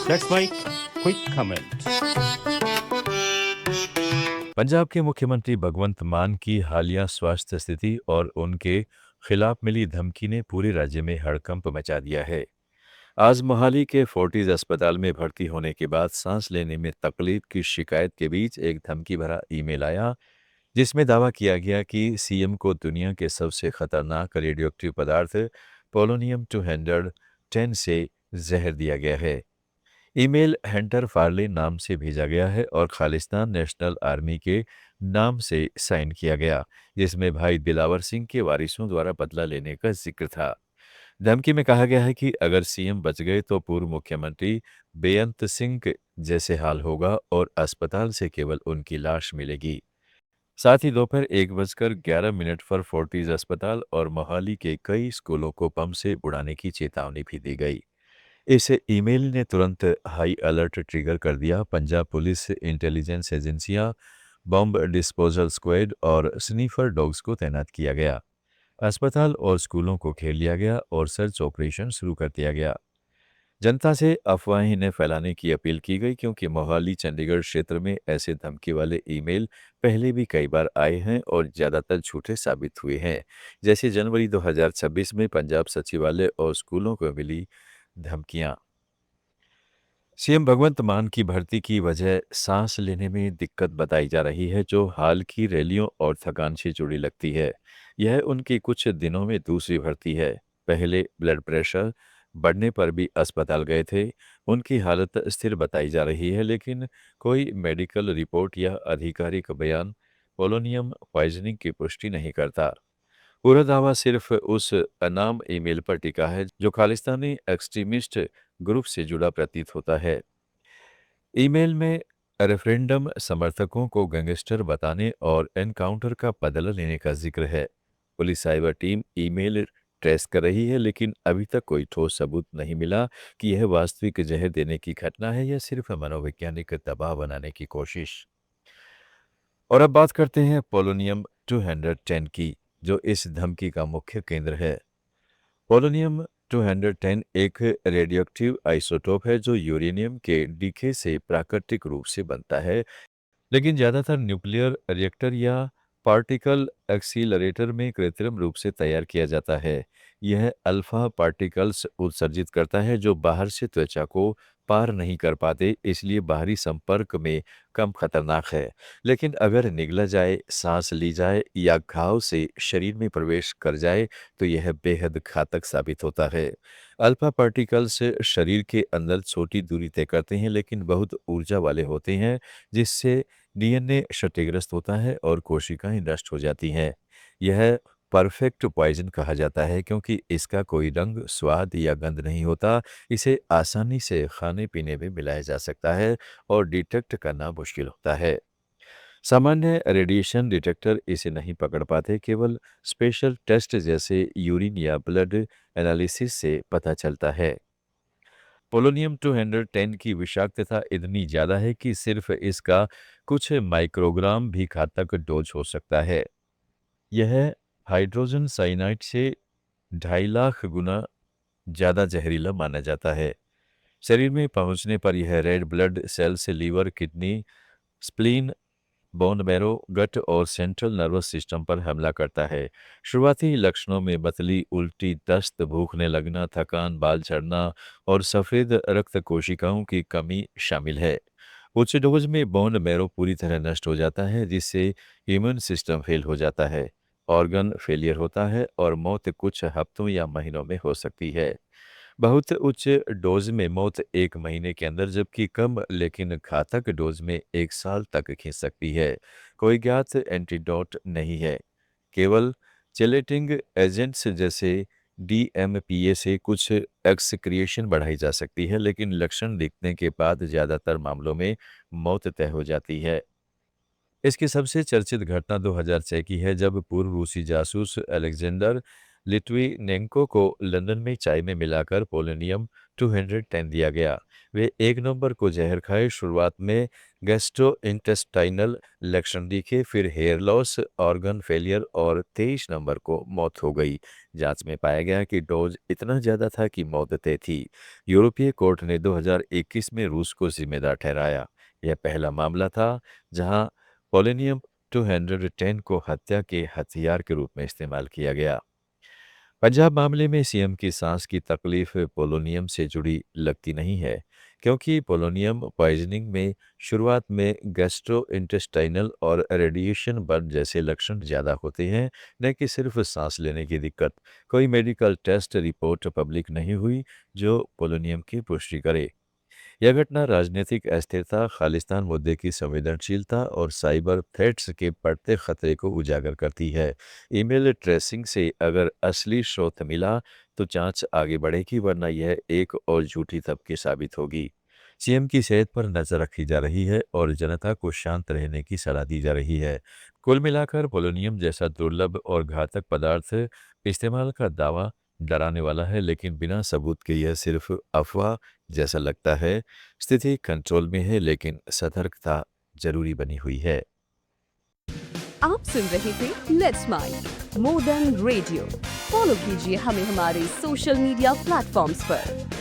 That's my quick comment. Punjab के मुख्यमंत्री भगवंत मान की हालिया स्वास्थ्य स्थिति और उनके खिलाफ मिली धमकी ने पूरे राज्य में हड़कंप मचा दिया है। आज मोहाली के फोर्टिज अस्पताल में भर्ती होने के बाद सांस लेने में तकलीफ की शिकायत के बीच एक धमकी भरा ईमेल आया, जिसमें दावा किया गया कि सीएम को दुनिया के सबसे खतरनाक रेडियोएक्टिव पदार्थ पोलोनियम 210 से जहर दिया गया है। ईमेल हंटर फार्ले नाम से भेजा गया है और खालिस्तान नेशनल आर्मी के नाम से साइन किया गया, जिसमें भाई दिलावर सिंह के वारिसों द्वारा बदला लेने का जिक्र था। धमकी में कहा गया है कि अगर सीएम बच गए तो पूर्व मुख्यमंत्री बेअंत सिंह जैसे हाल होगा और अस्पताल से केवल उनकी लाश मिलेगी। साथ ही दोपहर 1:11 पर फोर्टिज अस्पताल और मोहाली के कई स्कूलों को बम से उड़ाने की चेतावनी भी दी गई। इस ईमेल ने तुरंत हाई अलर्ट ट्रिगर कर दिया। पंजाब पुलिस, इंटेलिजेंस एजेंसियां, बॉम्ब डिस्पोजल स्क्वाड और स्नीफर डॉग्स को तैनात किया गया। अस्पताल और स्कूलों को घेर लिया गया और सर्च ऑपरेशन शुरू कर दिया गया। जनता से अफवाहें न फैलाने की अपील की गई, क्योंकि मोहाली चंडीगढ़ क्षेत्र में ऐसे धमकी वाले ईमेल पहले भी कई बार आए हैं और ज़्यादातर झूठे साबित हुए हैं। जैसे जनवरी 2026 में पंजाब सचिवालय और स्कूलों को मिली धमकियां। सीएम भगवंत मान की भर्ती की वजह सांस लेने में दिक्कत बताई जा रही है, जो हाल की रैलियों और थकान से जुड़ी लगती है। यह उनकी कुछ दिनों में दूसरी भर्ती है। पहले ब्लड प्रेशर बढ़ने पर भी अस्पताल गए थे। उनकी हालत स्थिर बताई जा रही है, लेकिन कोई मेडिकल रिपोर्ट या आधिकारिक बयान पोलोनियम पॉइजनिंग की पुष्टि नहीं करता। पूरा दावा सिर्फ उस अनाम ईमेल पर टिका है जो खालिस्तानी एक्सट्रीमिस्ट ग्रुप से जुड़ा प्रतीत होता है। ईमेल में रेफरेंडम समर्थकों को गैंगस्टर बताने और एनकाउंटर का बदला लेने का जिक्र है। Police cyber team email trace कर रही है, लेकिन अभी तक कोई ठोस सबूत नहीं मिला कि यह वास्तविक जहर देने की घटना है या सिर्फ मनोवैज्ञानिक दबाव बनाने की कोशिश। और अब बात करते हैं पोलोनियम 210 की, जो इस धमकी का मुख्य केंद्र है। पोलोनियम 210 एक रेडियोएक्टिव आइसोटोप है जो यूरेनियम के डीके से प्राकृतिक रूप से बनता है, लेकिन ज़्यादातर न्यूक्लियर रिएक्टर या पार्टिकल एक्सीलरेटर में कृत्रिम रूप से तैयार किया जाता है। यह अल्फा पार्टिकल्स उत्सर्जित करता है जो बाहर से त्वचा को पार नहीं कर पाते, इसलिए बाहरी संपर्क में कम खतरनाक है। लेकिन अगर निगला जाए, सांस ली जाए या घाव से शरीर में प्रवेश कर जाए तो यह बेहद घातक साबित होता है। अल्फा पार्टिकल्स शरीर के अंदर छोटी दूरी तय करते हैं, लेकिन बहुत ऊर्जा वाले होते हैं, जिससे डीएनए क्षतिग्रस्त होता है और कोशिकाएं नष्ट हो जाती हैं। यह परफेक्ट पॉइजन कहा जाता है क्योंकि इसका कोई रंग, स्वाद या गंध नहीं होता। इसे आसानी से खाने-पीने में मिलाया जा सकता है और डिटेक्ट करना मुश्किल होता है। सामान्य रेडिएशन डिटेक्टर इसे नहीं पकड़ पाते, केवल स्पेशल टेस्ट जैसे यूरिन या ब्लड एनालिसिस से पता चलता है। पोलोनियम 210 की विषाक्तता इतनी ज़्यादा है कि सिर्फ इसका कुछ माइक्रोग्राम भी घातक डोज हो सकता है। यह हाइड्रोजन साइनाइड से 2.5 लाख गुना ज़्यादा जहरीला माना जाता है। शरीर में पहुंचने पर यह रेड ब्लड सेल से liver, kidney, spleen, bone marrow, gut और सेंट्रल नर्वस सिस्टम पर हमला करता है। शुरुआती लक्षणों में बदली, उल्टी, दस्त, भूखने लगना, थकान, बाल झड़ना और सफ़ेद रक्त कोशिकाओं की कमी शामिल है। उच्च डोज में बोन मैरो पूरी तरह नष्ट हो जाता है, जिससे इम्यून सिस्टम फेल हो जाता है, ऑर्गन फेलियर होता है और मौत कुछ हफ्तों या महीनों में हो सकती है। बहुत उच्च डोज में मौत 1 महीने के अंदर, जबकि कम लेकिन घातक डोज में 1 साल तक खींच सकती है। कोई ज्ञात एंटीडोट नहीं है। केवल चेलेटिंग एजेंट्स जैसे डीएमपीए से कुछ एक्सक्रिएशन बढ़ाई जा सकती है, लेकिन लक्षण दिखने के बाद ज़्यादातर मामलों में मौत तय हो जाती है। इसकी सबसे चर्चित घटना 2006 की है, जब पूर्व रूसी जासूस अलेक्जेंडर लिट्विनेंको को लंदन में चाय में मिलाकर पोलोनियम 210 दिया गया। वे 1 नवंबर को जहर खाए। शुरुआत में गैस्ट्रोइंटेस्टाइनल लक्षण दिखे, फिर हेयर लॉस, ऑर्गन फेलियर और 23 नवंबर को मौत हो गई। जांच में पाया गया कि डोज इतना ज़्यादा था कि मौत तय थी। यूरोपीय कोर्ट ने 2021 में रूस को जिम्मेदार ठहराया। यह पहला मामला था जहां पोलोनियम 210 को हत्या के हथियार के रूप में इस्तेमाल किया गया। पंजाब मामले में सीएम की सांस की तकलीफ पोलोनियम से जुड़ी लगती नहीं है, क्योंकि पोलोनियम पॉइजनिंग में शुरुआत में गैस्ट्रोइंटेस्टाइनल और रेडिएशन बर्न जैसे लक्षण ज़्यादा होते हैं, न कि सिर्फ सांस लेने की दिक्कत। कोई मेडिकल टेस्ट रिपोर्ट पब्लिक नहीं हुई जो पोलोनियम की पुष्टि करे। यह घटना राजनीतिक अस्थिरता, खालिस्तान मुद्दे की संवेदनशीलता और साइबर थ्रेट्स के बढ़ते खतरे को उजागर करती है। ईमेल ट्रेसिंग से अगर असली स्रोत मिला तो जांच आगे बढ़ेगी, वरना यह एक और झूठी धमकी साबित होगी। सीएम की सेहत पर नजर रखी जा रही है और जनता को शांत रहने की सलाह दी जा रही है। कुल मिलाकर पोलोनियम जैसा दुर्लभ और घातक पदार्थ इस्तेमाल का दावा डराने वाला है, लेकिन बिना सबूत के यह सिर्फ अफवाह जैसा लगता है। स्थिति कंट्रोल में है, लेकिन सतर्कता जरूरी बनी हुई है। आप सुन रहे थे let's mind more than radio. Follow कीजिए हमें हमारे सोशल मीडिया प्लेटफॉर्म्स पर।